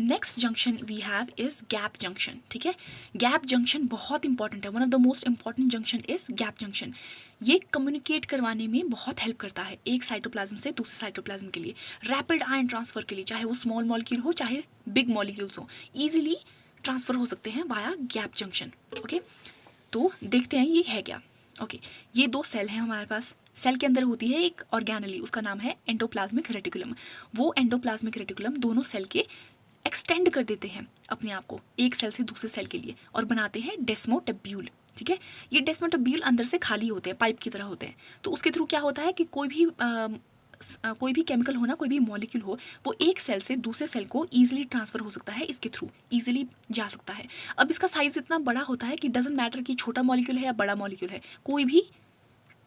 Next junction we have is gap junction, ठीक है। गैप जंक्शन बहुत इंपॉर्टेंट है, one of the most important junction is gap junction. ये कम्युनिकेट करवाने में बहुत हेल्प करता है एक साइटोप्लाज्म से दूसरे साइटोप्लाज्म के लिए, रैपिड आयन ट्रांसफर के लिए, चाहे वो स्मॉल मॉलिक्यूल हो चाहे बिग मॉलिक्यूल्स हो, ईजिली ट्रांसफर हो सकते हैं वाया गैप जंक्शन, ओके। तो देखते हैं ये है क्या, ओके। ये दो सेल हैं हमारे पास, सेल के अंदर होती है एक ऑर्गेनली, उसका नाम है एंडोप्लाज्मिक रेटिकुलम। वो एंडोप्लाज्मिक रेटिकुलम दोनों सेल के एक्सटेंड कर देते हैं अपने आप को एक सेल से दूसरे सेल के लिए, और बनाते हैं डेस्मोटेब्यूल, ठीक है। ये डेस्मोटेब्यूल अंदर से खाली होते हैं, पाइप की तरह होते हैं, तो उसके थ्रू क्या होता है कि कोई भी केमिकल हो ना, कोई भी मॉलिक्यूल हो, वो एक सेल से दूसरे सेल को ईजिली ट्रांसफर हो सकता है, इसके थ्रू ईजिली जा सकता है। अब इसका साइज इतना बड़ा होता है कि डजंट मैटर कि छोटा मॉलिक्यूल है या बड़ा मॉलिक्यूल है, कोई भी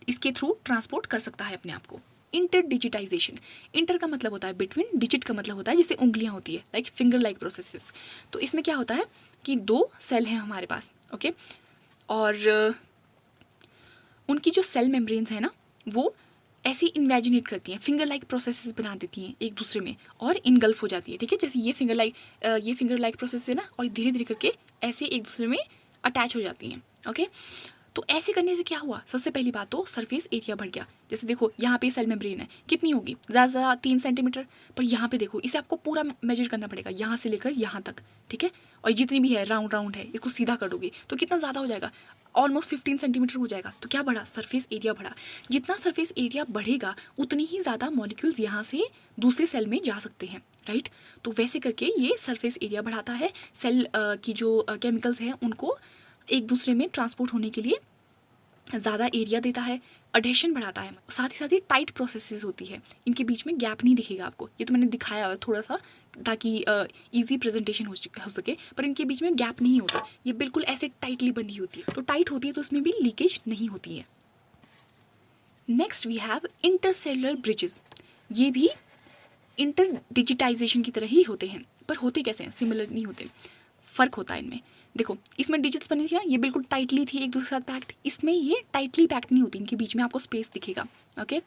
इसके थ्रू ट्रांसपोर्ट कर सकता है अपने आप को। इंटर डिजिटाइजेशन, इंटर का मतलब होता है बिटवीन, डिजिट का मतलब होता है जैसे उंगलियां होती है, लाइक फिंगर लाइक प्रोसेसेस। तो इसमें क्या होता है कि दो सेल हैं हमारे पास, ओके, और उनकी जो सेल मेम्ब्रेन्स है ना, वो ऐसे इन्वेजिनेट करती हैं, फिंगर लाइक प्रोसेसेस बना देती हैं एक दूसरे में और इनगल्फ हो जाती है, ठीक है, जैसे ये फिंगर लाइक प्रोसेस है ना, और धीरे धीरे करके ऐसे एक दूसरे में अटैच हो जाती हैं, ओके। तो ऐसे करने से क्या हुआ, सबसे पहली बात तो सरफेस एरिया बढ़ गया। जैसे देखो यहाँ पे सेल मेम्ब्रेन है, कितनी होगी, ज़्यादा से ज़्यादा 3 सेंटीमीटर, पर यहाँ पे देखो इसे आपको पूरा मेजर करना पड़ेगा, यहाँ से लेकर यहाँ तक, ठीक है, और जितनी भी है राउंड है, इसको सीधा कर दोगे तो कितना ज़्यादा हो जाएगा, ऑलमोस्ट 15 सेंटीमीटर हो जाएगा। तो क्या बढ़ा, सरफेस एरिया बढ़ा। जितना सरफेस एरिया बढ़ेगा उतनी ही ज़्यादा मॉलिक्यूल्स यहाँ से दूसरे सेल में जा सकते हैं, राइट। तो वैसे करके ये सरफेस एरिया बढ़ाता है, सेल की जो केमिकल्स हैं उनको एक दूसरे में ट्रांसपोर्ट होने के लिए ज़्यादा एरिया देता है, अडेशन बढ़ाता है, साथ ही साथ ये टाइट प्रोसेसेस होती है, इनके बीच में गैप नहीं दिखेगा आपको, ये तो मैंने दिखाया थोड़ा सा ताकि इजी प्रेजेंटेशन हो सके, पर इनके बीच में गैप नहीं होता, ये बिल्कुल ऐसे टाइटली बंधी होती है। तो टाइट होती है तो इसमें भी लीकेज नहीं होती है। Next we have intercellular bridges. ये भी इंटर डिजिटाइजेशन की तरह ही होते हैं, पर होते कैसे हैं, सिमिलर नहीं होते, फ़र्क होता है इनमें। देखो इसमें डिजिट्स बनी थी ना, ये बिल्कुल टाइटली थी एक दूसरे के साथ पैक्ड, इसमें ये टाइटली पैक्ड नहीं होती, इनके बीच में आपको स्पेस दिखेगा। ओके,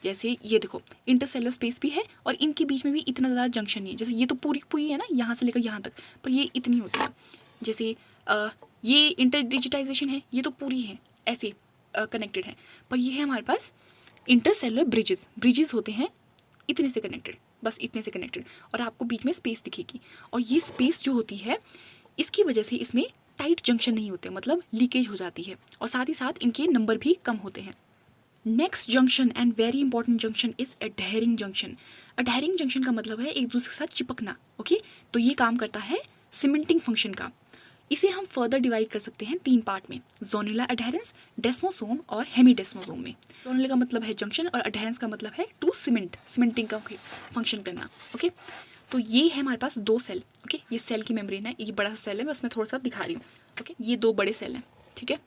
जैसे ये देखो इंटरसेलुलर स्पेस भी है और इनके बीच में भी इतना ज़्यादा जंक्शन नहीं है। जैसे ये तो पूरी पूरी है ना, यहाँ से लेकर यहाँ तक, पर ये इतनी होती है। जैसे ये इंटर डिजिटाइजेशन है, ये तो पूरी है ऐसे कनेक्टेड है, पर ये है हमारे पास इंटरसेलुलर ब्रिजेस होते हैं इतने से कनेक्टेड, बस इतने से कनेक्टेड, और आपको बीच में स्पेस दिखेगी। और ये स्पेस जो होती है इसकी वजह से इसमें टाइट जंक्शन नहीं होते, मतलब लीकेज हो जाती है, और साथ ही साथ इनके नंबर भी कम होते हैं। Next junction and very important junction is adhering junction. Adhering junction का मतलब है एक दूसरे के साथ चिपकना। ओके, तो ये काम करता है सीमेंटिंग फंक्शन का। इसे हम फर्दर डिवाइड कर सकते हैं 3 पार्ट में, जोनुलर एडहेरेंस, डेस्मोसोम और हेमीडेस्मोसोम में। जोनुलर का मतलब है जंक्शन और एडहेरेंस का मतलब है टू सीमेंटिंग का फंक्शन करना। ओके, तो ये है हमारे पास 2 सेल। ओके, ये सेल की मेम्ब्रेन है, ये बड़ा सा सेल है, बस मैं थोड़ा सा दिखा रही हूँ। ओके, ये 2 बड़े सेल हैं, ठीक है,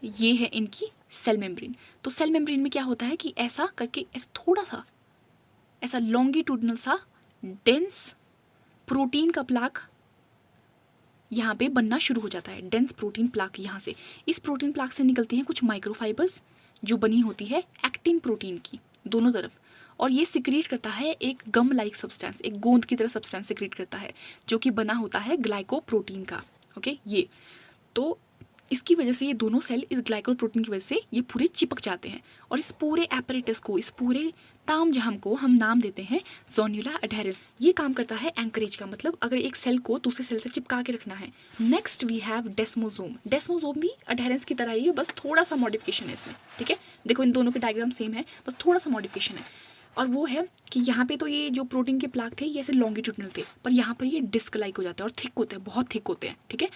ये है इनकी सेल मेम्ब्रेन। तो सेल मेम्ब्रेन में क्या होता है कि ऐसा करके थोड़ा सा ऐसा लॉन्गिट्यूडनल सा डेंस प्रोटीन का प्लाक यहाँ पे बनना शुरू हो जाता है, डेंस प्रोटीन प्लाक। यहाँ से इस प्रोटीन प्लाक से निकलती हैं कुछ माइक्रोफाइबर्स जो बनी होती है एक्टिन प्रोटीन की दोनों तरफ, और ये सिक्रीट करता है एक गम लाइक सब्सटेंस, एक गोंद की तरह सब्सटेंस सिक्रीट करता है जो कि बना होता है ग्लाइकोप्रोटीन का। ओके, ये तो इसकी वजह से ये दोनों सेल इस ग्लाइकोप्रोटीन की वजह से ये पूरे चिपक जाते हैं, और इस पूरे एपरेटस को, इस पूरे तामझाम को हम नाम देते हैं जोनुलर एडहेरेंस। ये काम करता है एंकरेज का, मतलब अगर एक सेल को दूसरे सेल से चिपका के रखना है। Next we have desmosome. Desmosome भी एडहेरेंस की तरह ही है, बस थोड़ा सा मॉडिफिकेशन है इसमें। ठीक है, देखो इन दोनों के डायग्राम सेम है, बस थोड़ा सा मॉडिफिकेशन है, और वो है कि यहाँ पे तो ये जो प्रोटीन के प्लाक थे ये ऐसे लॉन्गिट्यूडनल थे, पर यहाँ पर ये डिस्क लाइक हो जाते हैं और थिक होते हैं, बहुत थिक होते हैं। ठीक है,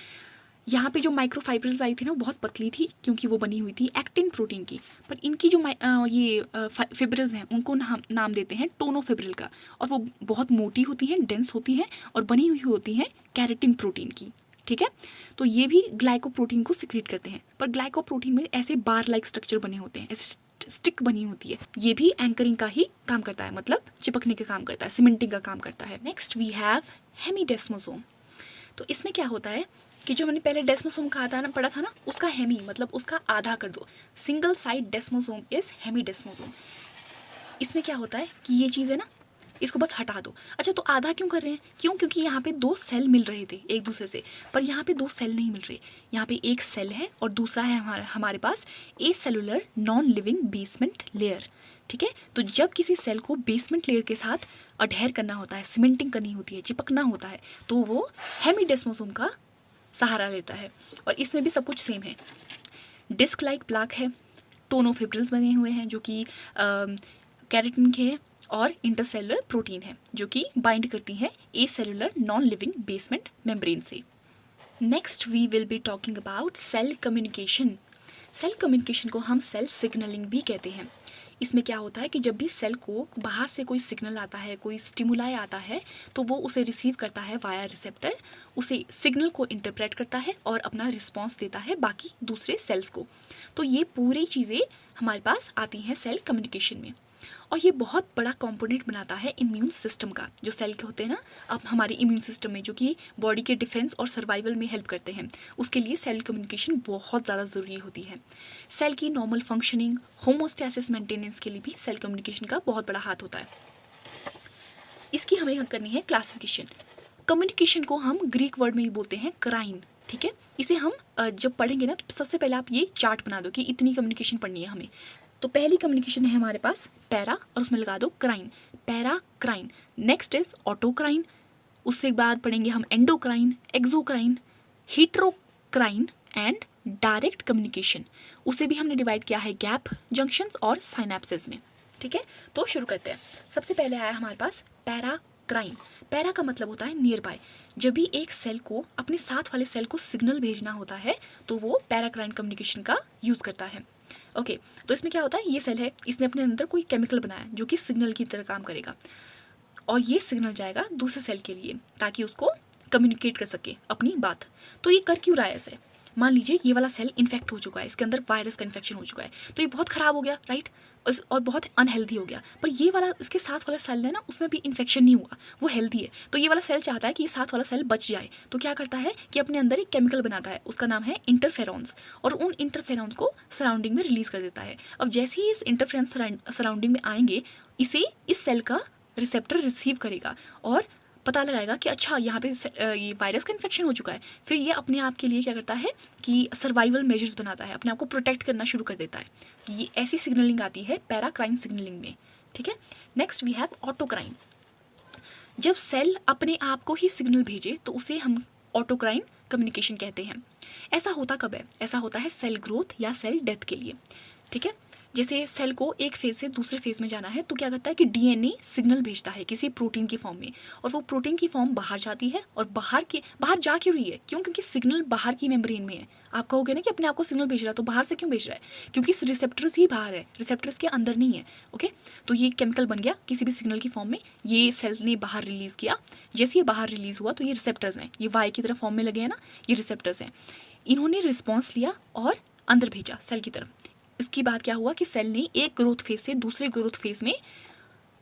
यहाँ पे जो माइक्रोफाइब्रल्स आई थी ना वो बहुत पतली थी क्योंकि वो बनी हुई थी एक्टिन प्रोटीन की, पर इनकी जो ये फिब्रिल्स हैं उनको नाम देते हैं टोनोफिब्रिल का, और वो बहुत मोटी होती हैं, डेंस होती हैं और बनी हुई होती हैं कैरेटिन प्रोटीन की। ठीक है, तो ये भी ग्लाइकोप्रोटीन को सिक्रीट करते हैं, पर ग्लाइकोप्रोटीन में ऐसे बार लाइक स्ट्रक्चर बने होते हैं, ऐसे स्टिक बनी होती है। ये भी एंकरिंग का ही काम करता है, मतलब चिपकने का काम करता है, सीमेंटिंग का काम करता है। Next we have hemidesmosome. तो इसमें क्या होता है कि जो मैंने पहले डेस्मोसोम कहा था ना, पढ़ा था ना, उसका हेमी मतलब उसका आधा कर दो, सिंगल साइड डेस्मोसोम इज हेमीडेस्मोसोम। इसमें क्या होता है कि ये चीज़ है ना, इसको बस हटा दो। अच्छा, तो आधा क्यों कर रहे हैं? क्यों? क्योंकि यहाँ पे 2 सेल मिल रहे थे एक दूसरे से, पर यहाँ पे 2 सेल नहीं मिल रहे। यहाँ पे एक सेल है और दूसरा है हमारे पास acellular non living basement layer. ठीक है, तो जब किसी सेल को बेसमेंट लेयर के साथ अडहेर करना होता है, सीमेंटिंग करनी होती है, चिपकना होता है, तो वो हेमीडेस्मोसोम का सहारा लेता है। और इसमें भी सब कुछ सेम है, डिस्क लाइक प्लाक है, टोनोफिब्रिल्स बने हुए हैं जो कि कैरेटिन के हैं, और इंटरसेलुलर प्रोटीन है जो कि बाइंड करती हैं acellular non living basement membrane से। Next we will be talking about cell communication. Cell communication को हम सेल सिग्नलिंग भी कहते हैं। इसमें क्या होता है कि जब भी सेल को बाहर से कोई सिग्नल आता है, कोई स्टिमुलाई आता है, तो वो उसे रिसीव करता है वाया रिसेप्टर, उसे सिग्नल को इंटरप्रेट करता है और अपना रिस्पॉन्स देता है बाकी दूसरे सेल्स को। तो ये पूरी चीज़ें हमारे पास आती हैं सेल कम्युनिकेशन में, और ये बहुत बड़ा कंपोनेंट बनाता है इम्यून सिस्टम का। जो सेल के होते हैं ना, अब हमारे इम्यून सिस्टम में जो कि बॉडी के डिफेंस और सर्वाइवल में हेल्प करते हैं, उसके लिए सेल कम्युनिकेशन बहुत ज़्यादा ज़रूरी होती है। सेल की नॉर्मल फंक्शनिंग, होमोस्टैसिस मेंटेनेंस के लिए भी सेल कम्युनिकेशन का बहुत बड़ा हाथ होता है। इसकी हमें करनी है क्लासिफिकेशन। कम्युनिकेशन को हम ग्रीक वर्ड में ही बोलते हैं क्राइन। ठीक है, इसे हम जब पढ़ेंगे ना, तो सबसे पहले आप ये चार्ट बना दो कि इतनी कम्युनिकेशन पढ़नी है हमें। तो पहली कम्युनिकेशन है हमारे पास पैरा, और उसमें लगा दो crine, paracrine. Next is autocrine, उससे बाद पढ़ेंगे हम endocrine, exocrine, heterocrine and direct communication. उसे भी हमने डिवाइड किया है गैप जंक्शंस और साइनेप्सेस में। ठीक है, तो शुरू करते हैं। सबसे पहले आया हमारे पास पैराक्राइन। पैरा का मतलब होता है नियर बाय। जब भी एक सेल को अपने साथ वाले सेल को सिग्नल भेजना होता है तो वो पैराक्राइन कम्युनिकेशन का यूज़ करता है। ओके, तो इसमें क्या होता है, ये सेल है, इसने अपने अंदर कोई केमिकल बनाया जो कि सिग्नल की तरह काम करेगा, और ये सिग्नल जाएगा दूसरे सेल के लिए ताकि उसको कम्युनिकेट कर सके अपनी बात। तो ये कर क्यों रहा है ऐसे? मान लीजिए ये वाला सेल इन्फेक्ट हो चुका है, इसके अंदर वायरस का इन्फेक्शन हो चुका है, तो ये बहुत ख़राब हो गया, राइट, और बहुत अनहेल्दी हो गया। पर ये वाला इसके साथ वाला सेल है ना, उसमें भी इन्फेक्शन नहीं हुआ, वो हेल्दी है। तो ये वाला सेल चाहता है कि ये साथ वाला सेल बच जाए, तो क्या करता है कि अपने अंदर एक केमिकल बनाता है, उसका नाम है इंटरफेरॉन्स, और उन इंटरफेरॉन्स को सराउंडिंग में रिलीज़ कर देता है। अब जैसे ही इस इंटरफेरॉन्स सराउंडिंग में आएंगे, इसे इस सेल का रिसेप्टर रिसीव करेगा और पता लगाएगा कि अच्छा यहाँ पे ये वायरस का इन्फेक्शन हो चुका है। फिर ये अपने आप के लिए क्या करता है कि सर्वाइवल मेजर्स बनाता है, अपने आप को प्रोटेक्ट करना शुरू कर देता है। ये ऐसी सिग्नलिंग आती है पैराक्राइन सिग्नलिंग में, ठीक है। Next we have autocrine. जब सेल अपने आप को ही सिग्नल भेजे तो उसे हम ऑटोक्राइन कम्युनिकेशन कहते हैं। ऐसा होता कब है? ऐसा होता है सेल ग्रोथ या सेल डेथ के लिए, ठीक है। जैसे सेल को एक फेज से दूसरे फेज में जाना है तो क्या करता है कि डीएनए सिग्नल भेजता है किसी प्रोटीन की फॉर्म में, और वो प्रोटीन की फॉर्म बाहर जाती है। और बाहर जा क्यों रही है? क्यों? क्योंकि सिग्नल बाहर की मेम्ब्रेन में है। आप कहोगे ना कि अपने आप को सिग्नल भेज रहा है, तो बाहर से क्यों भेज रहा है? क्योंकि रिसेप्टर्स ही बाहर है, रिसेप्टर्स के अंदर नहीं है, ओके। तो ये केमिकल बन गया किसी भी सिग्नल की फॉर्म में, ये सेल ने बाहर रिलीज़ किया। जैसे ये बाहर रिलीज़ हुआ तो ये रिसेप्टर्स हैं, ये वाई की तरफ फॉर्म में लगे हैं ना, ये रिसेप्टर्स हैं। इन्होंने रिस्पॉन्स लिया और अंदर भेजा सेल की तरफ। इसके बाद क्या हुआ कि सेल ने एक ग्रोथ फेज से दूसरे ग्रोथ फेज में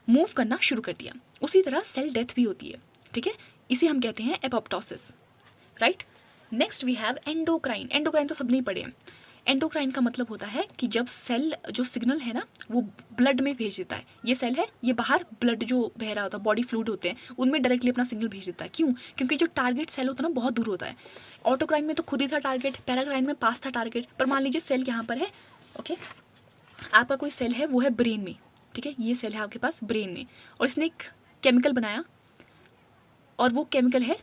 मूव करना शुरू कर दिया। उसी तरह सेल डेथ भी होती है, ठीक है। इसे हम कहते हैं apoptosis, right. Next we have endocrine. Endocrine तो सबने ही पढ़े हैं। एंडोक्राइन का मतलब होता है कि जब सेल जो सिग्नल है ना वो ब्लड में भेज देता है। ये सेल है, ये बाहर ब्लड जो बह रहा होता है, बॉडी फ्लूइड होते हैं, उनमें डायरेक्टली अपना सिग्नल भेज देता है। क्यों? क्योंकि जो टारगेट सेल होता है ना बहुत दूर होता है। ऑटोक्राइन में तो खुद ही था टारगेट, पैराक्राइन में पास था टारगेट। पर मान लीजिए सेल यहाँ पर है, ओके, आपका कोई सेल है वो है ब्रेन में, ठीक है। ये सेल है आपके पास ब्रेन में, और इसने एक केमिकल बनाया, और वो केमिकल है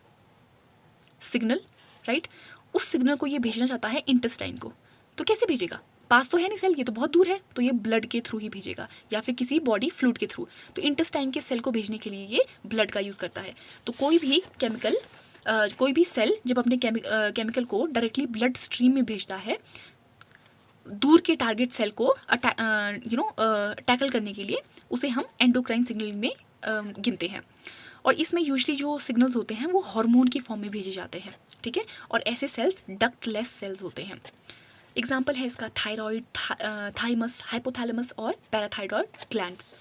सिग्नल, राइट। उस सिग्नल को ये भेजना चाहता है इंटेस्टाइन को। तो कैसे भेजेगा? पास तो है नहीं सेल, ये तो बहुत दूर है, तो ये ब्लड के थ्रू ही भेजेगा या फिर किसी बॉडी फ्लूइड के थ्रू। तो इंटेस्टाइन के सेल को भेजने के लिए ये ब्लड का यूज़ करता है। तो कोई भी सेल जब अपने केमिकल को डायरेक्टली ब्लड स्ट्रीम में भेजता है दूर के टारगेट सेल को टैकल करने के लिए, उसे हम एंडोक्राइन सिग्नलिंग में गिनते हैं। और इसमें यूजुअली जो सिग्नल्स होते हैं वो हार्मोन की फॉर्म में भेजे जाते हैं, ठीक है। और ऐसे सेल्स डक्टलेस सेल्स होते हैं। एग्जाम्पल है इसका थायराइड, थाइमस, हाइपोथैलेमस और parathyroid glands.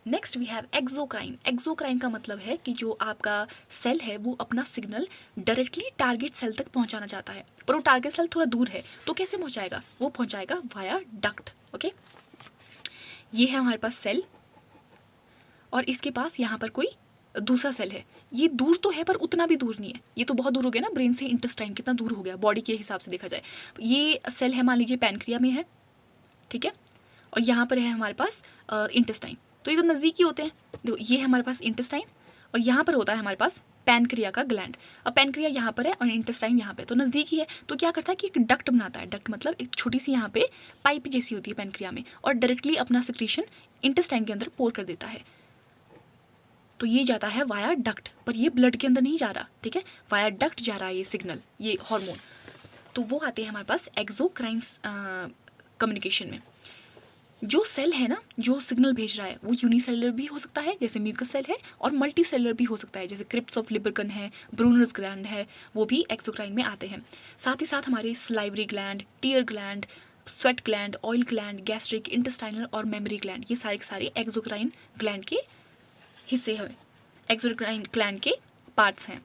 Next we have exocrine. Exocrine का मतलब है कि जो आपका सेल है वो अपना सिग्नल डायरेक्टली टारगेट सेल तक पहुंचाना चाहता है, पर वो टारगेट सेल थोड़ा दूर है, तो कैसे पहुंचाएगा? वो पहुंचाएगा वाया डक्ट, ओके। ये है हमारे पास सेल, और इसके पास यहाँ पर कोई दूसरा सेल है। ये दूर तो है पर उतना भी दूर नहीं है। ये तो बहुत दूर हो गया ना, ब्रेन से इंटेस्टाइन कितना दूर हो गया बॉडी के हिसाब से देखा जाए। ये सेल है मान लीजिए पैनक्रिया में है, ठीक है, और यहाँ पर है हमारे पास इंटेस्टाइन। तो ये तो नज़दीकी होते हैं। देखो ये है हमारे पास इंटेस्टाइन, और यहाँ पर होता है हमारे पास पैनक्रिया का ग्लैंड। अब पैनक्रिया यहाँ पर है और इंटेस्टाइन यहाँ पे, तो नज़दीकी है। तो क्या करता है कि एक डक्ट बनाता है। डक्ट मतलब एक छोटी सी यहाँ पे पाइप जैसी होती है पैनक्रिया में, और डायरेक्टली अपना सिक्रीशन इंटेस्टाइन के अंदर पोर कर देता है। तो ये जाता है वाया डक्ट, पर ये ब्लड के अंदर नहीं जा रहा, ठीक है, वाया डक्ट जा रहा है ये सिग्नल, ये हार्मोन। तो वो आते हैं हमारे पास एक्सोक्राइन कम्युनिकेशन में। जो सेल है ना जो सिग्नल भेज रहा है वो यूनिसेलुलर भी हो सकता है जैसे म्यूकस सेल है, और मल्टी सेलुलर भी हो सकता है जैसे क्रिप्स ऑफ लिबरकन है, ब्रूनर्स ग्लैंड है, वो भी एक्सोक्राइन में आते हैं। साथ ही साथ हमारे salivary gland, tear gland, sweat gland, oil gland, gastric, intestinal और मेमोरी ग्लैंड, ये सारे एक्सोक्राइन ग्लैंड के हिस्से हैं, एक्सोक्राइन ग्लैंड के पार्ट्स हैं।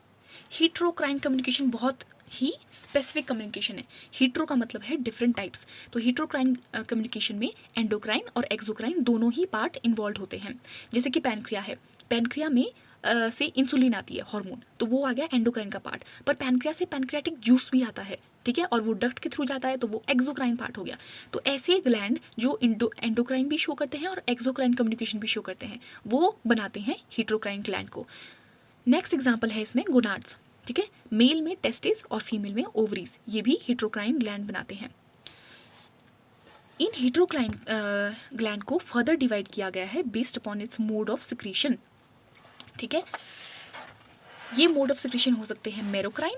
हीट्रोक्राइन कम्युनिकेशन बहुत ही स्पेसिफिक कम्युनिकेशन है। हीट्रो का मतलब है डिफरेंट टाइप्स। तो हीट्रोक्राइन कम्युनिकेशन में एंडोक्राइन और एक्सोक्राइन दोनों ही पार्ट इन्वॉल्व होते हैं। जैसे कि पैनक्रिया है, पैनक्रिया में से इंसुलिन आती है हार्मोन, तो वो आ गया एंडोक्राइन का पार्ट। पर पैनक्रिया से पैनक्रियाटिक जूस भी आता है, ठीक है, और वो डक्ट के थ्रू जाता है, तो वो एक्सोक्राइन पार्ट हो गया। तो ऐसे ग्लैंड जो एंडोक्राइन भी शो करते हैं और एक्सोक्राइन कम्युनिकेशन भी शो करते हैं, वो बनाते हैं हीट्रोक्राइन ग्लैंड को। नेक्स्ट एग्जाम्पल है इसमें गोनाड्स, ठीक है, मेल में टेस्टिस और फीमेल में ओवरीज, ये भी हीट्रोक्राइन ग्लैंड बनाते हैं। इन हीट्रोक्राइन ग्लैंड को फर्दर डिवाइड किया गया है based upon its mode of secretion, ठीक है। ये मोड ऑफ सिक्रीशन हो सकते हैं मेरोक्राइन,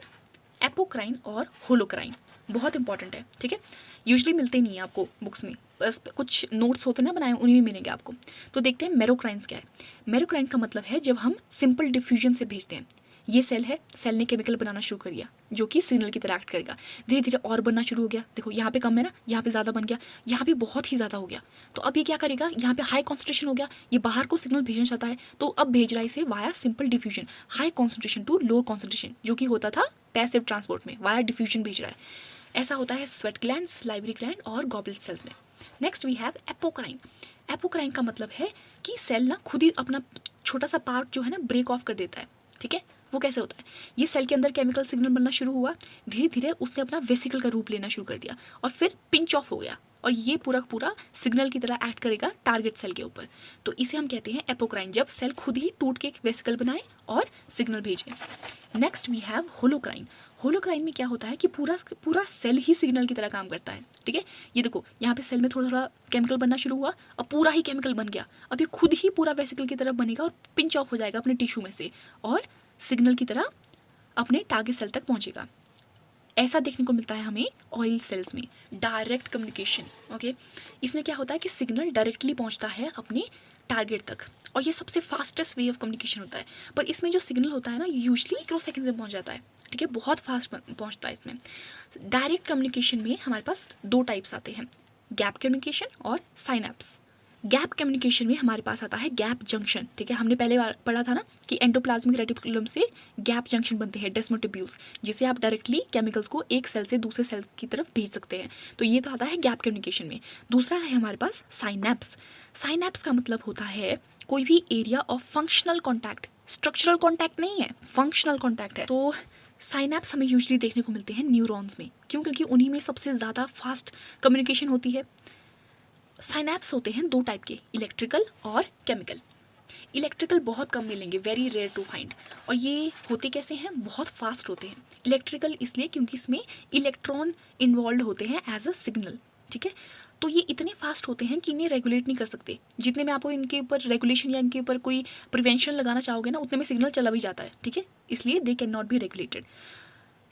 एपोक्राइन और होलोक्राइन। बहुत इंपॉर्टेंट है, ठीक है, यूजुअली मिलते नहीं है आपको बुक्स में, बस कुछ नोट्स होते हैं ना बनाए, उन्हीं में मिलेंगे आपको। तो देखते हैं मेरोक्राइन्स क्या है। मेरोक्राइन का मतलब है जब हम सिंपल डिफ्यूजन से भेजते हैं, ये सेल है, सेल ने केमिकल बनाना शुरू कर दिया जो कि सिग्नल की तरह एक्ट करेगा। धीरे धीरे और बनना शुरू हो गया, देखो यहाँ पे कम है ना, यहाँ पे ज़्यादा बन गया, यहाँ पे बहुत ही ज़्यादा हो गया। तो अब ये क्या करेगा, यहाँ पे हाई कॉन्सेंट्रेशन हो गया, ये बाहर को सिग्नल भेजना चाहता है, तो अब भेज रहा है इसे via simple diffusion, high concentration to low concentration, जो कि होता था पैसिव ट्रांसपोर्ट में, वाया डिफ्यूजन भेज रहा है। ऐसा होता है स्वेट ग्लैंड, सलाइवरी ग्लैंड और गॉबलेट सेल्स में। Next we have apocrine. Apocrine का मतलब है कि सेल ना खुद ही अपना छोटा सा पार्ट जो है ना ब्रेक ऑफ कर देता है, ठीक है। वो कैसे होता है, ये सेल के अंदर केमिकल सिग्नल बनना शुरू हुआ, धीरे धीरे उसने अपना वेसिकल का रूप लेना शुरू कर दिया और फिर पिंच ऑफ हो गया, और ये पूरा पूरा सिग्नल की तरह एक्ट करेगा टारगेट सेल के ऊपर। तो इसे हम कहते हैं एपोक्राइन, जब सेल खुद ही टूट के एक वेसिकल बनाए और सिग्नल भेजे। Next we have holocrine. Holocrine में क्या होता है कि पूरा सेल ही सिग्नल की तरह काम करता है, ठीक है। ये देखो यहाँ पे सेल में थोड़ा थोड़ा केमिकल बनना शुरू हुआ और पूरा ही केमिकल बन गया, अब ये खुद ही पूरा वेसिकल की तरह बनेगा और पिंच ऑफ हो जाएगा अपने टिश्यू में से और सिग्नल की तरह अपने टारगेट सेल तक पहुँचेगा। ऐसा देखने को मिलता है हमें ऑयल सेल्स में, डायरेक्ट कम्युनिकेशन, ओके। इसमें क्या होता है कि सिग्नल डायरेक्टली पहुंचता है अपने टारगेट तक, और ये सबसे फास्टेस्ट वे ऑफ कम्युनिकेशन होता है। पर इसमें जो सिग्नल होता है ना, यूजली माइक्रो सेकेंड में पहुंच जाता है, ठीक है, बहुत फास्ट पहुंचता है इसमें। डायरेक्ट कम्युनिकेशन में हमारे पास दो टाइप्स आते हैं, गैप कम्युनिकेशन और साइनैप्स। गैप कम्युनिकेशन में हमारे पास आता है गैप जंक्शन, ठीक है। हमने पहले पढ़ा था ना कि एंडोप्लाज्मिक रेटिकुलम से गैप जंक्शन बनते हैं, डेस्मोटिब्यूल्स, जिसे आप डायरेक्टली केमिकल्स को एक सेल से दूसरे सेल की तरफ भेज सकते हैं। तो ये तो आता है गैप कम्युनिकेशन में। दूसरा है हमारे पास साइनैप्स। साइनैप्स का मतलब होता है कोई भी area of functional contact, structural contact नहीं है, फंक्शनल कॉन्टैक्ट है। तो साइनैप्स हमें यूजली देखने को मिलते हैं न्यूरॉन्स में, क्यों, क्योंकि उन्हीं में सबसे ज़्यादा फास्ट कम्युनिकेशन होती है। साइनैप्स होते हैं दो टाइप के, इलेक्ट्रिकल और केमिकल। इलेक्ट्रिकल बहुत कम मिलेंगे, वेरी रेयर टू फाइंड, और ये होते कैसे हैं, बहुत फास्ट होते हैं। इलेक्ट्रिकल इसलिए क्योंकि इसमें इलेक्ट्रॉन इन्वॉल्व होते हैं एज अ सिग्नल, ठीक है। तो ये इतने फास्ट होते हैं कि इन्हें रेगुलेट नहीं कर सकते। जितने में आपको इनके ऊपर रेगुलेशन या इनके ऊपर कोई प्रिवेंशन लगाना चाहोगे ना, उतने में सिग्नल चला भी जाता है, ठीक है, इसलिए they can not be regulated.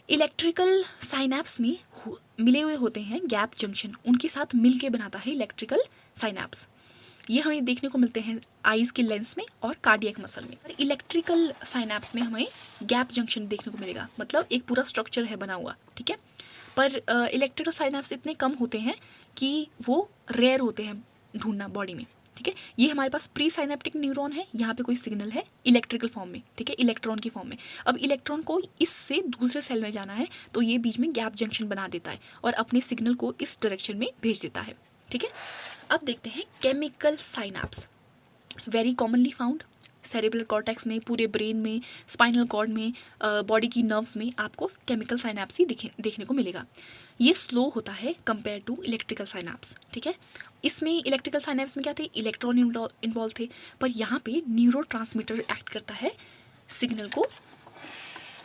Electrical synapse में मिले हुए होते हैं गैप जंक्शन, उनके साथ मिल के बनाता है इलेक्ट्रिकल साइनैप्स। ये हमें देखने को मिलते हैं आईज के लेंस में और कार्डियक मसल में। और इलेक्ट्रिकल साइनैप्स में हमें गैप जंक्शन देखने को मिलेगा, मतलब एक पूरा स्ट्रक्चर है बना हुआ, ठीक है। पर इलेक्ट्रिकल साइनैप्स इतने कम होते हैं कि वो रेयर होते हैं ढूंढना बॉडी में, ठीक है। ये हमारे पास प्री साइनेप्टिक न्यूरॉन है, यहाँ पे कोई सिग्नल है इलेक्ट्रिकल फॉर्म में, ठीक है, इलेक्ट्रॉन की फॉर्म में। अब इलेक्ट्रॉन को इससे दूसरे सेल में जाना है, तो ये बीच में गैप जंक्शन बना देता है और अपने सिग्नल को इस डायरेक्शन में भेज देता है, ठीक है। अब देखते हैं chemical synapse, very commonly found cerebral cortex में, पूरे ब्रेन में, स्पाइनल कॉर्ड में, बॉडी की नर्व्स में आपको केमिकल साइनैप्स ही देखने को मिलेगा। ये स्लो होता है कंपेयर टू इलेक्ट्रिकल साइनैप्स, ठीक है। इसमें इलेक्ट्रिकल साइनैप्स में क्या थे, इलेक्ट्रॉन इन्वॉल्व थे, पर यहाँ पे न्यूरोट्रांसमीटर एक्ट करता है सिग्नल को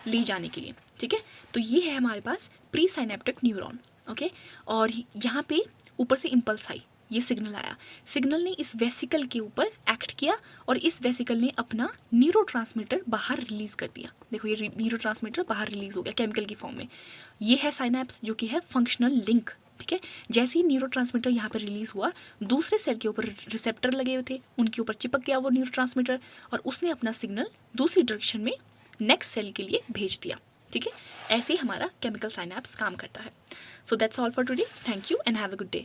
ले जाने के लिए, ठीक है। तो ये है हमारे पास प्री साइनेप्टिक न्यूरॉन, ओके। और यहाँ पे ऊपर से इम्पल्स आई, ये सिग्नल आया, सिग्नल ने इस वेसिकल के ऊपर एक्ट किया और इस वेसिकल ने अपना न्यूरोट्रांसमीटर बाहर रिलीज कर दिया। देखो ये न्यूरोट्रांसमीटर बाहर रिलीज हो गया केमिकल की फॉर्म में। ये है साइनैप्स, जो कि है फंक्शनल लिंक, ठीक है। जैसे ही न्यूरोट्रांसमीटर यहाँ पर रिलीज हुआ, दूसरे सेल के ऊपर रिसेप्टर लगे हुए थे, उनके ऊपर चिपक गया वो न्यूरोट्रांसमीटर और उसने अपना सिग्नल दूसरी डायरेक्शन में नेक्स्ट सेल के लिए भेज दिया, ठीक है। ऐसे ही हमारा केमिकल साइनैप्स काम करता है। So that's all for today, thank you and have a good day.